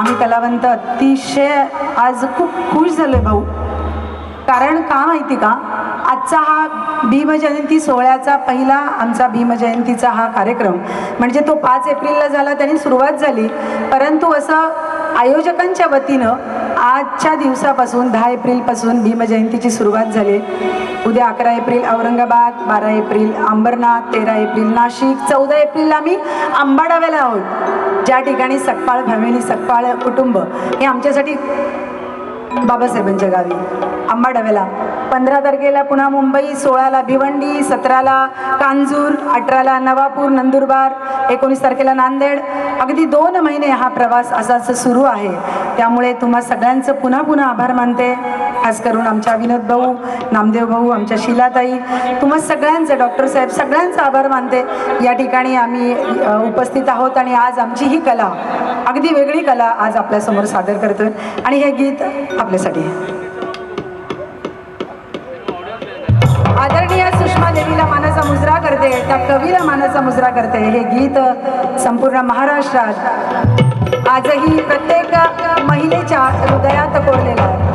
आम्ही कलावंत अतिशय आज खूप खुश झालोय भाऊ. कारण का माहिती का, आजचा हा भीमजयंती सोहळ्याचा पहिला आमचा भीमजयंतीचा हा कार्यक्रम म्हणजे तो 5 एप्रिलला झाला, त्याने सुरुवात झाली. परंतु असं आयोजकांच्या वतीनं आजच्या दिवसापासून 10 एप्रिलपासून भीमजयंतीची सुरुवात झाली. उद्या 11 एप्रिल औरंगाबाद, 12 एप्रिल अंबरनाथ, 13 एप्रिल नाशिक, 14 एप्रिलला आम्ही अंबाडाव्याला आहोत, ज्या ठिकाणी सकपाळ फॅमिली, सकपाळ कुटुंब हे आमच्यासाठी बाबासाहेबांच्या गावी अंबाडाव्याला. 15 तारखेला पुन्हा मुंबई, 16ला भिवंडी, 17ला कांजूर, 18ला नवापूर नंदुरबार, 19 तारखेला नांदेड. अगदी 2 महिने हा प्रवास असाच सुरू आहे. त्यामुळे तुम्हा सगळ्यांचं पुन्हा पुन्हा आभार मानते. खास करून आमच्या विनोद भाऊ, नामदेव भाऊ, आमच्या शिलाताई, तुम्हा सगळ्यांचं, डॉक्टर साहेब, सगळ्यांचा आभार मानते. या ठिकाणी आम्ही उपस्थित आहोत आणि आज आमची ही कला, अगदी वेगळी कला आज आपल्यासमोर सादर करतोय. आणि हे गीत आपल्यासाठी आदरणीय सुषमा देवीला मानाचा मुजरा करते, त्या कवीला मानाचा मुजरा करते. हे गीत संपूर्ण महाराष्ट्रात आजही प्रत्येक महिलेच्या हृदयात कोरलेलं आहे.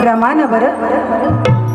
प्रमाण बरं